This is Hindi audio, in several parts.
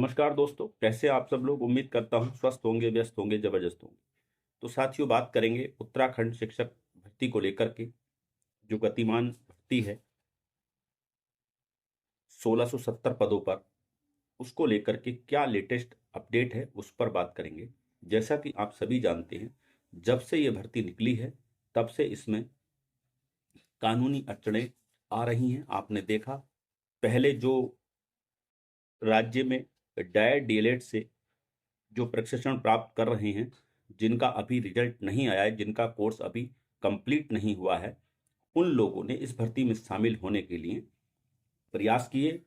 नमस्कार दोस्तों, कैसे आप सब लोग। उम्मीद करता हूँ स्वस्थ होंगे, व्यस्त होंगे, जबरदस्त होंगे। तो साथियों, बात करेंगे उत्तराखंड शिक्षक भर्ती को लेकर के। जो गतिमान भर्ती है 1670 पदों पर, उसको लेकर के क्या लेटेस्ट अपडेट है उस पर बात करेंगे। जैसा कि आप सभी जानते हैं, जब से ये भर्ती निकली है तब से इसमें कानूनी अड़चनें आ रही हैं। आपने देखा, पहले जो राज्य में डायर डीएलएड से जो प्रशिक्षण प्राप्त कर रहे हैं, जिनका अभी रिजल्ट नहीं आया है, जिनका कोर्स अभी कंप्लीट नहीं हुआ है, उन लोगों ने इस भर्ती में शामिल होने के लिए प्रयास किए।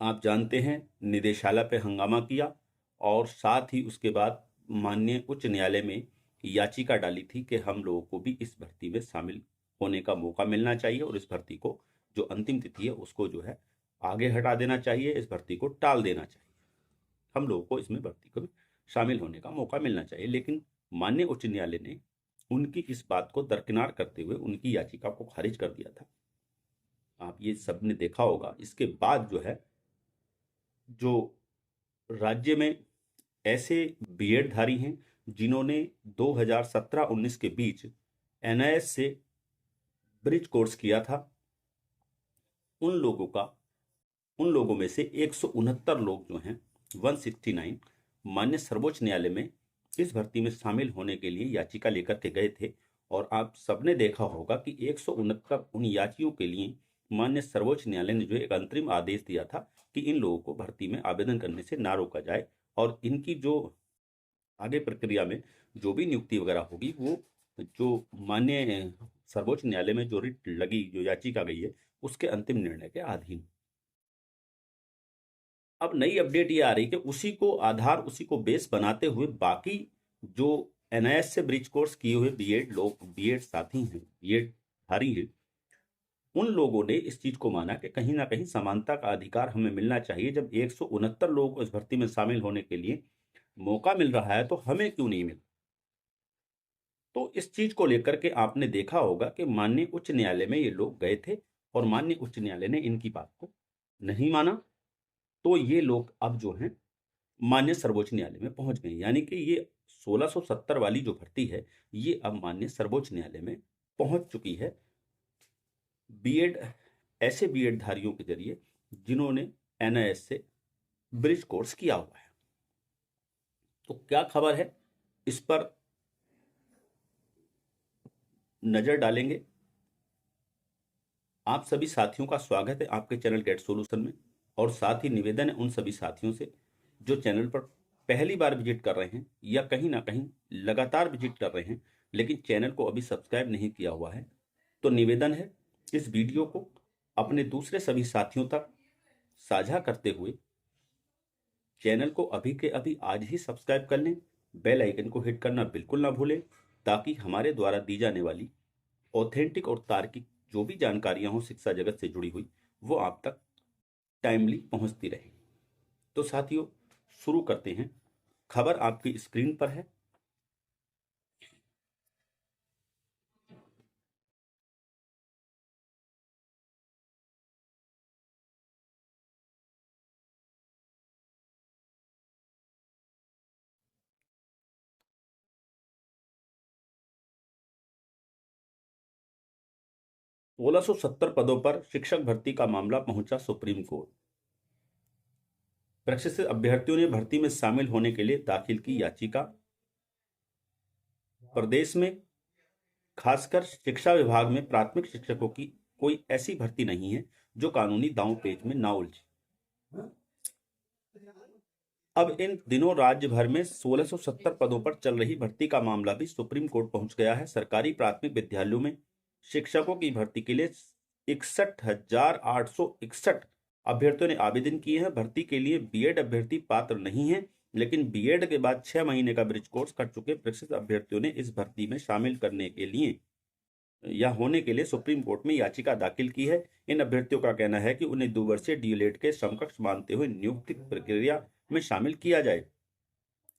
आप जानते हैं, निदेशालय पे हंगामा किया और साथ ही उसके बाद माननीय उच्च न्यायालय में याचिका डाली थी कि हम लोगों को भी इस भर्ती में शामिल होने का मौका मिलना चाहिए और इस भर्ती को जो अंतिम तिथि है उसको जो है आगे हटा देना चाहिए, इस भर्ती को टाल देना चाहिए, हम लोगों को इसमें भर्ती को शामिल होने का मौका मिलना चाहिए। लेकिन माननीय उच्च न्यायालय ने उनकी इस बात को दरकिनार करते हुए उनकी याचिका को खारिज कर दिया था। आप ये सबने देखा होगा। इसके बाद जो है, जो राज्य में ऐसे बीएड धारी हैं जिन्होंने 2017-19 के बीच एनआईएस से ब्रिज कोर्स किया था, उन लोगों में से 169 लोग जो हैं, 169, माननीय सर्वोच्च न्यायालय में इस भर्ती में शामिल होने के लिए याचिका लेकर के गए थे। और आप सबने देखा होगा कि 169 उन याचियों के लिए माननीय सर्वोच्च न्यायालय ने जो एक अंतरिम आदेश दिया था कि इन लोगों को भर्ती में आवेदन करने से ना रोका जाए और इनकी जो आगे प्रक्रिया में जो भी नियुक्ति वगैरह होगी, वो जो माननीय सर्वोच्च न्यायालय में जो रिट लगी, जो याचिका गई है, उसके अंतिम निर्णय के अधीन। अब नई अपडेट ये आ रही है कि उसी को आधार, उसी को बेस बनाते हुए बाकी जो एनआईएस से ब्रिज कोर्स किए हुए बीएड लोग, बीएड साथी हैं, बीएड धारी हैं, उन लोगों ने इस चीज को माना कि कहीं ना कहीं समानता का अधिकार हमें मिलना चाहिए। जब 169 लोगों को इस भर्ती में शामिल होने के लिए मौका मिल रहा है तो हमें क्यों नहीं मिल। तो इस चीज को लेकर के आपने देखा होगा कि माननीय उच्च न्यायालय में ये लोग गए थे और माननीय उच्च न्यायालय ने इनकी बात को नहीं माना। तो ये लोग अब जो हैं माननीय सर्वोच्च न्यायालय में पहुंच गए। यानी कि ये 1670 वाली जो भर्ती है, ये अब माननीय सर्वोच्च न्यायालय में पहुंच चुकी है। बीएड, ऐसे बीएड धारियों के जरिए जिन्होंने एनआईएस से ब्रिज कोर्स किया हुआ है। तो क्या खबर है, इस पर नजर डालेंगे। आप सभी साथियों का स्वागत है आपके चैनल गेट सॉल्यूशन में। और साथ ही निवेदन है उन सभी साथियों से जो चैनल पर पहली बार विजिट कर रहे हैं या कहीं ना कहीं लगातार विजिट कर रहे हैं लेकिन चैनल को अभी सब्सक्राइब नहीं किया हुआ है, तो निवेदन है इस वीडियो को अपने दूसरे सभी साथियों तक साझा करते हुए चैनल को अभी के अभी आज ही सब्सक्राइब कर लें। बेल आइकन को हिट करना बिल्कुल ना भूलें, ताकि हमारे द्वारा दी जाने वाली ऑथेंटिक और तार्किक जो भी जानकारियां हो शिक्षा जगत से जुड़ी हुई, वो आप तक टाइमली पहुंचती रहे। तो साथियों, शुरू करते हैं। खबर आपकी स्क्रीन पर है। सोलह सौ 70 पदों पर शिक्षक भर्ती का मामला पहुंचा सुप्रीम कोर्ट। प्रशिक्षित अभ्यर्थियों ने भर्ती में शामिल होने के लिए दाखिल की याचिका। प्रदेश में खासकर शिक्षा विभाग में प्राथमिक शिक्षकों की कोई ऐसी भर्ती नहीं है जो कानूनी दांव पेच में ना उलझे। अब इन दिनों राज्य भर में 1670 पदों पर चल रही भर्ती का मामला भी सुप्रीम कोर्ट पहुंच गया है। सरकारी प्राथमिक विद्यालयों में शिक्षकों की भर्ती के लिए 61,861 अभ्यर्थियों ने आवेदन किए हैं। भर्ती के लिए बीएड अभ्यर्थी पात्र नहीं है, लेकिन बीएड के बाद 6 महीने का ब्रिज कोर्स कर चुके प्रशिक्षित अभ्यर्थियों ने इस भर्ती में शामिल करने के लिए या होने के लिए सुप्रीम कोर्ट में याचिका दाखिल की है। इन अभ्यर्थियों का कहना है कि उन्हें 2 वर्षीय डीएलएड के समकक्ष मानते हुए नियुक्ति प्रक्रिया में शामिल किया जाए।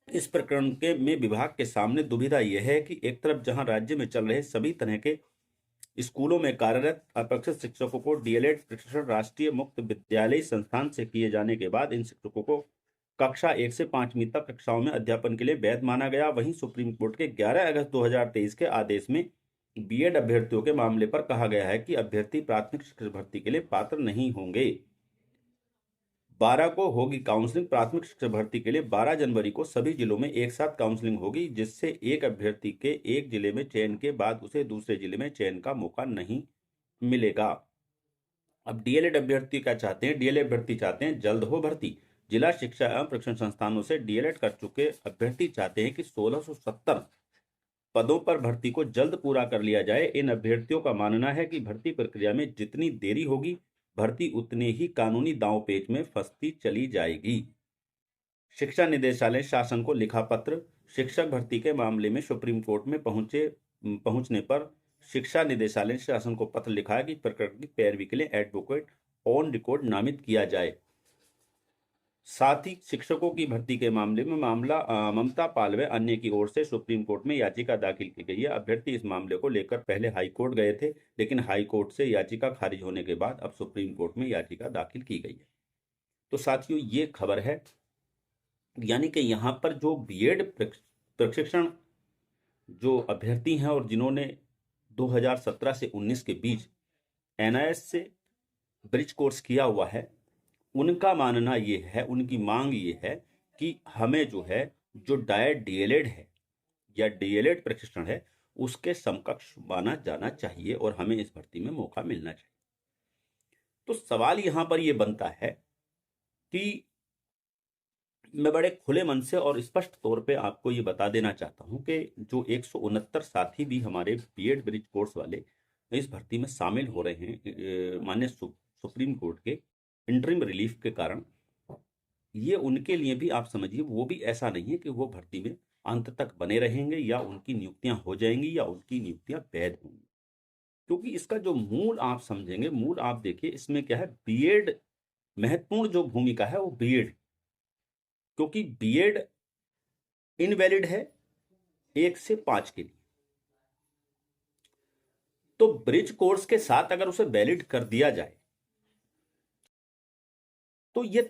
इस प्रकरण के में विभाग के सामने दुविधा यह है कि एक तरफ जहां राज्य में चल रहे सभी तरह के स्कूलों में कार्यरत अप्रशिक्षित शिक्षकों को डीएलएड प्रशिक्षण राष्ट्रीय मुक्त विद्यालय संस्थान से किए जाने के बाद इन शिक्षकों को कक्षा 1 से 5वीं तक कक्षाओं में अध्यापन के लिए वैध माना गया। वहीं सुप्रीम कोर्ट के 11 अगस्त 2023 के आदेश में बीएड अभ्यर्थियों के मामले पर कहा गया है कि अभ्यर्थी प्राथमिक शिक्षक भर्ती के लिए पात्र नहीं होंगे। 12 को होगी काउंसलिंग। प्राथमिक शिक्षक भर्ती के लिए 12 जनवरी को सभी जिलों में एक साथ काउंसलिंग होगी, जिससे एक अभ्यर्थी के एक जिले में चयन के बाद उसे दूसरे जिले में चयन का मौका नहीं मिलेगा। अब डीएलएड अभ्यर्थी क्या चाहते हैं? डीएलएड अभ्यर्थी चाहते हैं जल्द हो भर्ती। जिला शिक्षा एवं प्रशिक्षण संस्थानों से डीएलएड कर चुके अभ्यर्थी चाहते हैं कि 1670 पदों पर भर्ती को जल्द पूरा कर लिया जाए। इन अभ्यर्थियों का मानना है कि भर्ती प्रक्रिया में जितनी देरी होगी, भर्ती उतने ही कानूनी दांवपेच में फंसती चली जाएगी। शिक्षा निदेशालय शासन को लिखा पत्र। शिक्षक भर्ती के मामले में सुप्रीम कोर्ट में पहुंचने पर शिक्षा निदेशालय ने शासन को पत्र लिखा है कि प्रकरण की पैरवी के लिए एडवोकेट ऑन रिकॉर्ड नामित किया जाए। साथ ही शिक्षकों की भर्ती के मामले में ममता पाल व अन्य की ओर से सुप्रीम कोर्ट में याचिका दाखिल की गई है। अभ्यर्थी इस मामले को लेकर पहले हाई कोर्ट गए थे, लेकिन हाई कोर्ट से याचिका खारिज होने के बाद अब सुप्रीम कोर्ट में याचिका दाखिल की गई है। तो साथियों, ये खबर है, यानी कि यहाँ पर जो बीएड प्रशिक्षण जो अभ्यर्थी हैं और जिन्होंने 2017 से 19 के बीच एनआईएस से ब्रिज कोर्स किया हुआ है, उनका मानना ये है, उनकी मांग ये है कि हमें जो है, जो डायट डीएलएड है या डीएलएड प्रशिक्षण है, उसके समकक्ष माना जाना चाहिए और हमें इस भर्ती में मौका मिलना चाहिए। तो सवाल यहां पर यह बनता है कि मैं बड़े खुले मन से और स्पष्ट तौर पे आपको ये बता देना चाहता हूं कि जो 169 साथी भी हमारे बीएड ब्रिज कोर्स वाले इस भर्ती में शामिल हो रहे हैं माननीय सुप्रीम कोर्ट के इंटरिम रिलीफ के कारण, ये उनके लिए भी आप समझिए, वो भी ऐसा नहीं है कि वो भर्ती में अंत तक बने रहेंगे या उनकी नियुक्तियां हो जाएंगी या उनकी नियुक्तियां वैध होंगी। क्योंकि इसका जो मूल आप समझेंगे, मूल आप देखिए, इसमें क्या है, बीएड महत्वपूर्ण जो भूमिका है वो बीएड, क्योंकि बीएड इनवैलिड है 1 से 5 के लिए, तो ब्रिज कोर्स के साथ अगर उसे वैलिड कर दिया जाए तो ये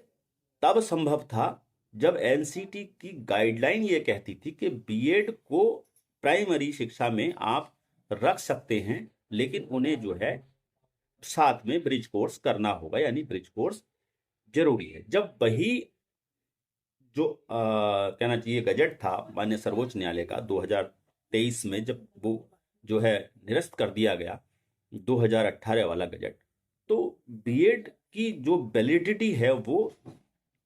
तब संभव था जब एनसीटी की गाइडलाइन ये कहती थी कि बीएड को प्राइमरी शिक्षा में आप रख सकते हैं, लेकिन उन्हें जो है साथ में ब्रिज कोर्स करना होगा, यानी ब्रिज कोर्स जरूरी है। जब वही जो कहना चाहिए गजट था माननीय सर्वोच्च न्यायालय का 2023 में, जब वो जो है निरस्त कर दिया गया 2018 वाला गजट, तो बीएड की जो वैलिडिटी है वो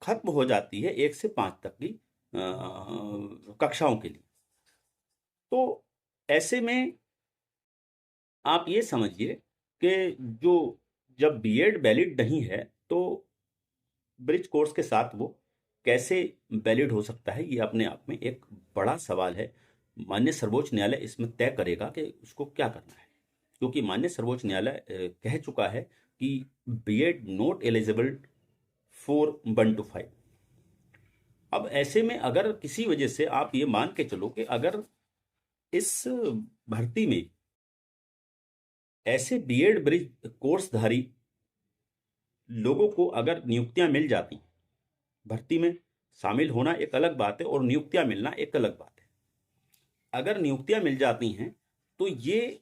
खत्म हो जाती है 1 से 5 तक की कक्षाओं के लिए। तो ऐसे में आप ये समझिए कि जो जब बीएड वैलिड नहीं है तो ब्रिज कोर्स के साथ वो कैसे वैलिड हो सकता है, ये अपने आप में एक बड़ा सवाल है। माननीय सर्वोच्च न्यायालय इसमें तय करेगा कि उसको क्या करना है, क्योंकि माननीय सर्वोच्च न्यायालय कह चुका है कि BEd not eligible for 1 to 5। अब ऐसे में अगर किसी वजह से आप ये मान के चलो कि अगर इस भर्ती में ऐसे बीएड ब्रिज कोर्सधारी लोगों को अगर नियुक्तियां मिल जाती, भर्ती में शामिल होना एक अलग बात है और नियुक्तियां मिलना एक अलग बात है। अगर नियुक्तियां मिल जाती हैं तो ये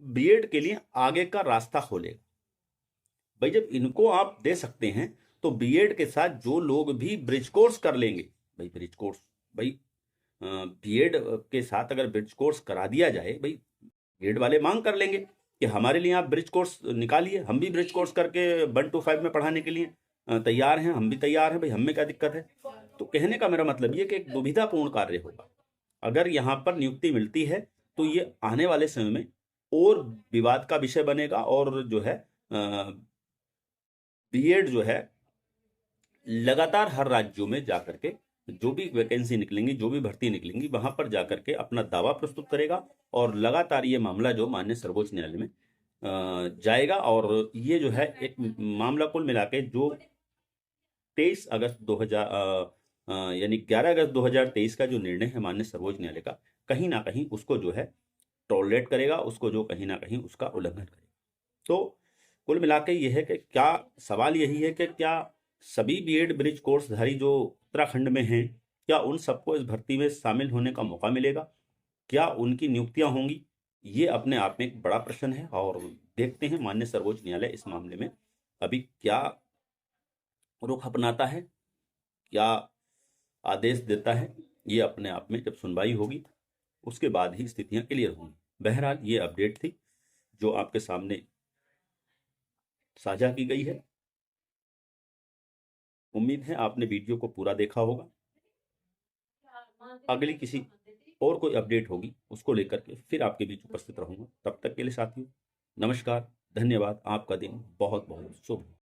बीएड के लिए आगे का रास्ता खोलेगा। भाई जब इनको आप दे सकते हैं तो बीएड के साथ जो लोग भी ब्रिज कोर्स कर लेंगे, भाई ब्रिज कोर्स, भाई बीएड के साथ अगर ब्रिज कोर्स करा दिया जाए, भाई बीएड वाले मांग कर लेंगे कि हमारे लिए आप ब्रिज कोर्स निकालिए, हम भी ब्रिज कोर्स करके 1 to 5 में पढ़ाने के लिए तैयार हैं, हम भी तैयार हैं, भाई हमें क्या दिक्कत है। तो कहने का मेरा मतलब ये कि एक दुविधापूर्ण कार्य होगा। अगर यहाँ पर नियुक्ति मिलती है तो ये आने वाले समय में और विवाद का विषय बनेगा और जो है बीएड जो है लगातार हर राज्यों में जाकर के जो भी वैकेंसी निकलेंगी, जो भी भर्ती निकलेंगी, वहां पर जाकर के अपना दावा प्रस्तुत करेगा और लगातार ये मामला जो माननीय सर्वोच्च न्यायालय में जाएगा। और ये जो है एक मामला कुल मिला के जो 23 अगस्त 2000 यानी 11 अगस्त 2023 का जो निर्णय है माननीय सर्वोच्च न्यायालय का, कहीं ना कहीं उसको जो है टॉलरेट करेगा, उसको जो कहीं ना कहीं उसका उल्लंघन करेगा। तो कुल मिला के ये है कि क्या सवाल यही है कि क्या सभी बीएड ब्रिज कोर्सधारी जो उत्तराखंड में हैं, क्या उन सबको इस भर्ती में शामिल होने का मौका मिलेगा? क्या उनकी नियुक्तियां होंगी? ये अपने आप में एक बड़ा प्रश्न है और देखते हैं माननीय सर्वोच्च न्यायालय इस मामले में अभी क्या रुख अपनाता है, क्या आदेश देता है। ये अपने आप में जब सुनवाई होगी उसके बाद ही स्थितियां क्लियर होंगी। बहरहाल ये अपडेट थी जो आपके सामने साझा की गई है। उम्मीद है आपने वीडियो को पूरा देखा होगा। अगली किसी और कोई अपडेट होगी उसको लेकर के फिर आपके बीच उपस्थित रहूंगा। तब तक के लिए साथियों नमस्कार, धन्यवाद। आपका दिन बहुत बहुत शुभ हो।